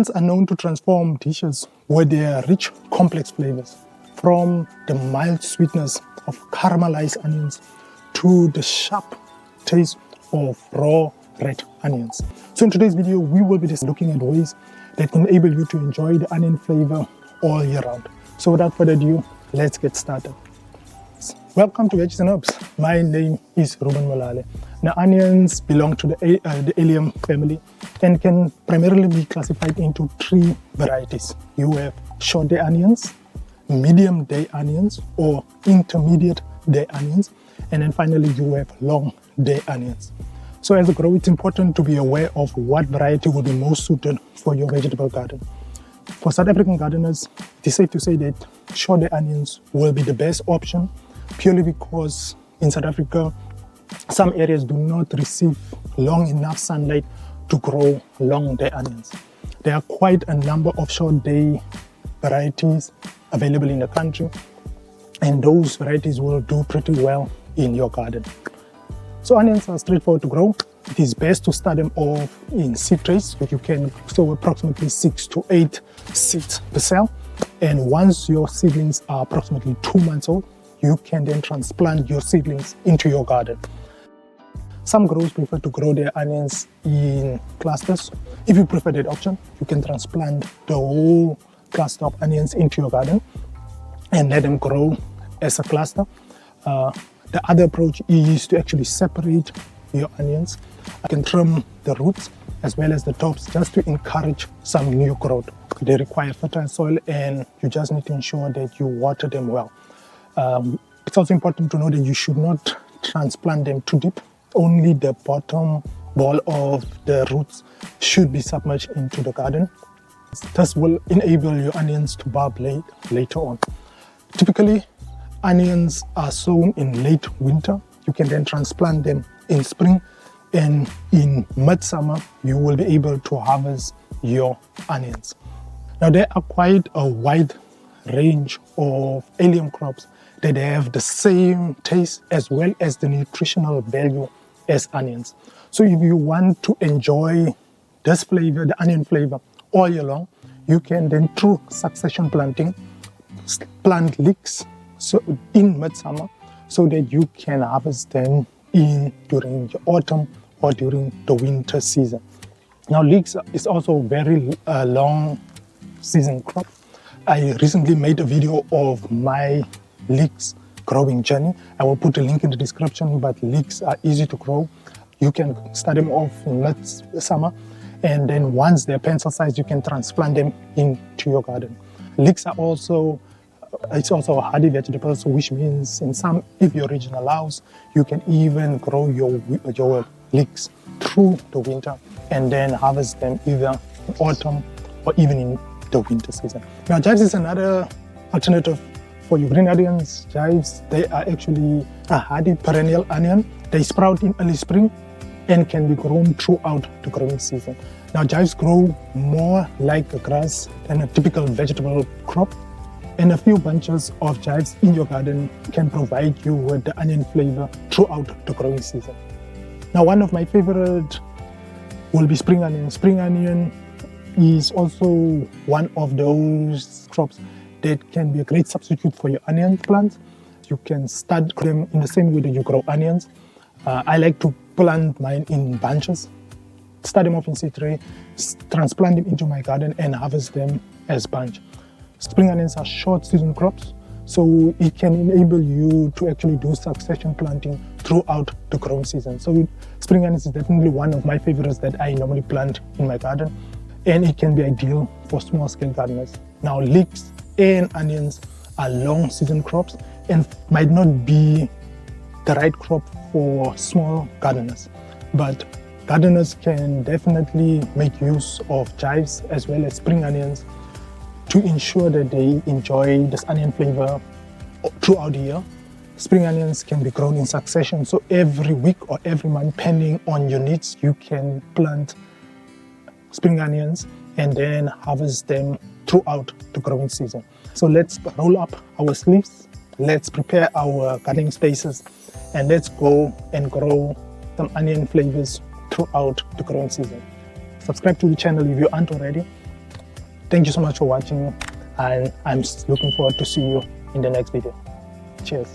Onions are known to transform dishes with their rich, complex flavors, from the mild sweetness of caramelized onions to the sharp taste of raw red onions. So in today's video, we will be just looking at ways that can enable you to enjoy the onion flavor all year round. So without further ado, let's get started. Welcome to Veggies and Herbs. My name is Ruben Molale. Now, onions belong to the allium family and can primarily be classified into three varieties. You have short day onions, medium day onions, or intermediate day onions, and then finally you have long day onions. So as a grower, it's important to be aware of what variety will be most suited for your vegetable garden. For South African gardeners, it is safe to say that short day onions will be the best option, purely because in South Africa, some areas do not receive long enough sunlight to grow long day onions. There are quite a number of short day varieties available in the country, and those varieties will do pretty well in your garden. So onions are straightforward to grow. It is best to start them off in seed trays, which you can sow approximately 6 to 8 seeds per cell. And once your seedlings are approximately 2 months old, you can then transplant your seedlings into your garden. Some growers prefer to grow their onions in clusters. If you prefer that option, you can transplant the whole cluster of onions into your garden and let them grow as a cluster. The other approach is to actually separate your onions. You can trim the roots as well as the tops just to encourage some new growth. They require fertile soil, and you just need to ensure that you water them well. It's also important to know that you should not transplant them too deep. Only the bottom ball of the roots should be submerged into the garden. This will enable your onions to bulb later on. Typically, onions are sown in late winter. You can then transplant them in spring, and in midsummer, you will be able to harvest your onions. Now, there are quite a wide range of allium crops that have the same taste as well as the nutritional value as onions. So if you want to enjoy this flavor, the onion flavor, all year long, you can then, through succession planting, plant leeks in midsummer so that you can harvest them during the autumn or during the winter season. Now, leeks is also a very long season crop. I recently made a video of my leeks growing journey. I will put a link in the description, but leeks are easy to grow. You can start them off in midsummer, and then once they're pencil sized, you can transplant them into your garden. Leeks are also a hardy vegetable, so which means if your region allows, you can even grow your leeks through the winter and then harvest them either in autumn or even in the winter season. Now, chives is another alternative for your green onions. Chives, they are actually a hardy perennial onion. They sprout in early spring and can be grown throughout the growing season. Now, chives grow more like a grass than a typical vegetable crop, and a few bunches of chives in your garden can provide you with the onion flavor throughout the growing season. Now, one of my favorite will be spring onion. Spring onion is also one of those crops that can be a great substitute for your onion plants. You can start them in the same way that you grow onions. I like to plant mine in bunches, start them off in seed tray, transplant them into my garden and harvest them as bunch. Spring onions are short season crops, so it can enable you to actually do succession planting throughout the growing season. So spring onions is definitely one of my favorites that I normally plant in my garden, and it can be ideal for small scale gardeners. Now, leeks and onions are long season crops and might not be the right crop for small gardeners, but gardeners can definitely make use of chives as well as spring onions to ensure that they enjoy this onion flavor throughout the year. Spring onions can be grown in succession, so every week or every month, depending on your needs, you can plant spring onions and then harvest them throughout the growing season. So let's roll up our sleeves, let's prepare our gardening spaces, and let's go and grow some onion flavors throughout the growing season. Subscribe to the channel if you aren't already, Thank you so much for watching, and I'm looking forward to see you in the next video. Cheers.